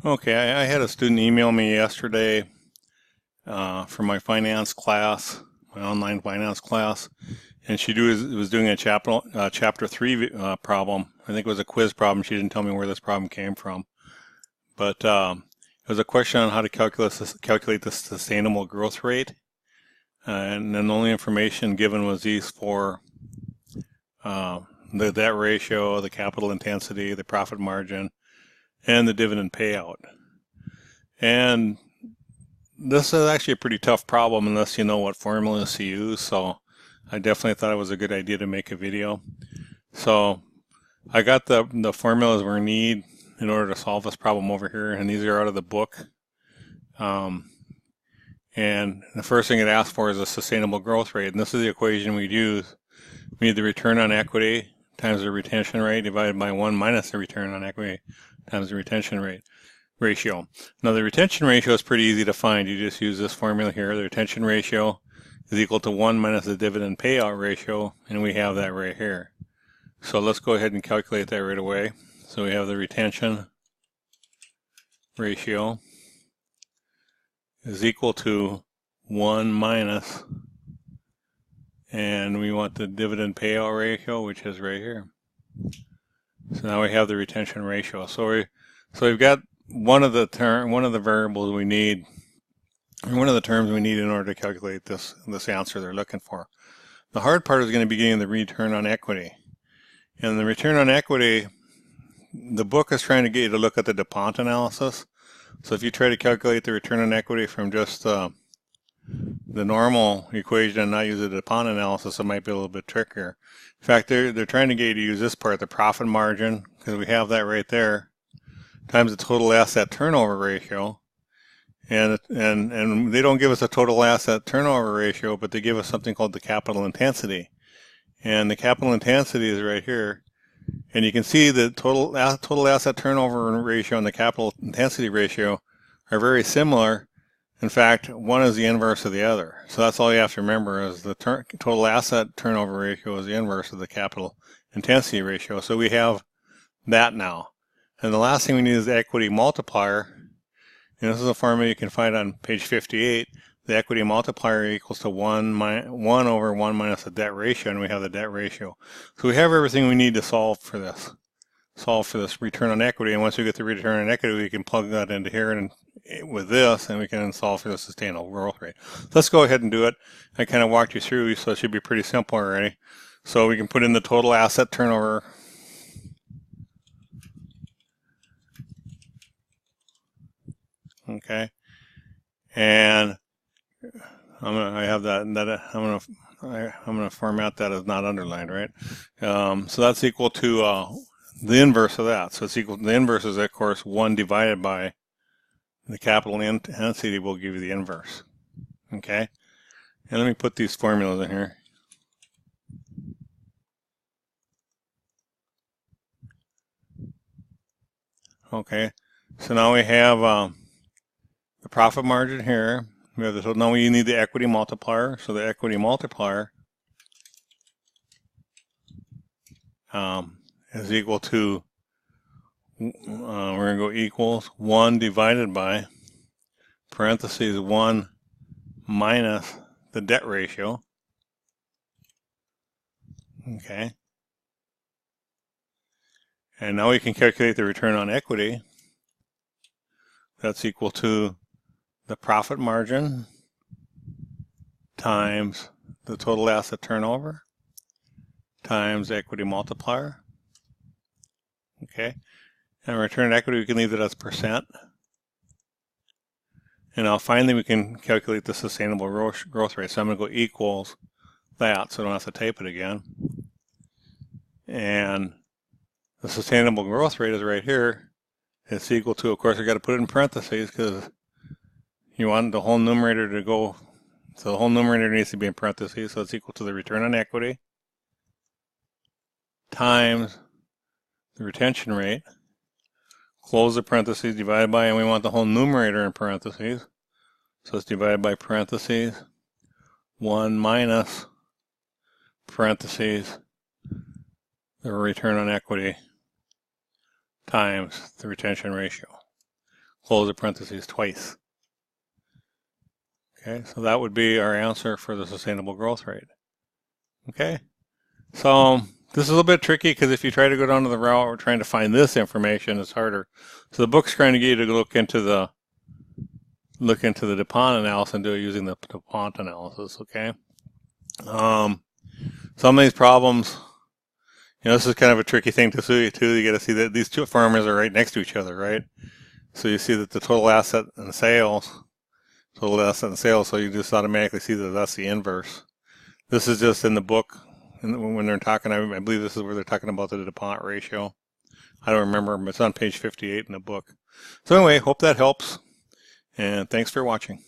Okay, I had a student email me yesterday for my finance class, my online finance class, and she was doing a chapter 3 problem. I think it was a quiz problem. She didn't tell me where this problem came from, but it was a question on how to calculate the sustainable growth rate, and then the only information given was these four: the debt ratio, the capital intensity, the profit margin, and the dividend payout. And this is actually a pretty tough problem unless you know what formulas to use, so I definitely thought it was a good idea to make a video. So I got the formulas we need in order to solve this problem over here, and these are out of the book. And the first thing it asks for is a sustainable growth rate, and this is the equation we'd use. We need the return on equity times the retention rate divided by 1 minus the return on equity times the retention rate ratio. Now the retention ratio is pretty easy to find. You just use this formula here. The retention ratio is equal to 1 minus the dividend payout ratio, and we have that right here. So let's go ahead and calculate that right away. So we have the retention ratio is equal to 1 minus, and we want the dividend payout ratio, which is right here. So now we have the retention ratio. So we've got one of the variables we need, or one of the terms we need in order to calculate this answer they're looking for. The hard part is going to be getting the return on equity. And the return on equity, the book is trying to get you to look at the Dupont analysis. So if you try to calculate the return on equity from just the normal equation and not use the Dupont analysis, it might be a little bit trickier. In fact, they're trying to get you to use this part, the profit margin, because we have that right there, times the total asset turnover ratio. And they don't give us a total asset turnover ratio, but they give us something called the capital intensity. And the capital intensity is right here. And you can see the total asset turnover ratio and the capital intensity ratio are very similar. In fact, one is the inverse of the other. So that's all you have to remember, is the total asset turnover ratio is the inverse of the capital intensity ratio. So we have that now. And the last thing we need is the equity multiplier. And this is a formula you can find on page 58. The equity multiplier equals to 1 over 1 minus the debt ratio, and we have the debt ratio. So we have everything we need to solve for this return on equity. And once we get the return on equity, we can plug that into here and with this, and we can solve for the sustainable growth rate. So let's go ahead and do it. I kind of walked you through, so it should be pretty simple already. So we can put in the total asset turnover. Okay, and I'm gonna format that as not underlined, right? So that's equal to the inverse of that. So it's equal to the inverse is, of course, 1 divided by the capital intensity will give you the inverse. Okay, and let me put these formulas in here. Okay, so now we have the profit margin here. We have the, now we need the equity multiplier. So the equity multiplier is equal to, we're going to go equals 1 divided by, parentheses, 1 minus the debt ratio. Okay. And now we can calculate the return on equity. That's equal to the profit margin times the total asset turnover times the equity multiplier. Okay. And return on equity, we can leave it as percent. And now finally we can calculate the sustainable growth rate. So I'm going to go equals that, so I don't have to type it again. And the sustainable growth rate is right here. It's equal to, of course, I got to put it in parentheses because you want the whole numerator to go, so the whole numerator needs to be in parentheses, so it's equal to the return on equity times the retention rate, close the parentheses, divided by, and we want the whole numerator in parentheses, so it's divided by parentheses, 1 minus parentheses, the return on equity times the retention ratio. close the parentheses twice. Okay, so that would be our answer for the sustainable growth rate. Okay, so this is a bit tricky because if you try to go down to the route we're trying to find this information, it's harder. So the book's trying to get you to look into the Dupont analysis and do it using the Dupont analysis. Okay, some of these problems, this is kind of a tricky thing to see too. You got to see that these two farmers are right next to each other, right? So you see that the total asset and sales, so you just automatically see that that's the inverse. This is just in the book, and when they're talking, I believe this is where they're talking about the DuPont ratio. I don't remember, but it's on page 58 in the book. So anyway, hope that helps, and thanks for watching.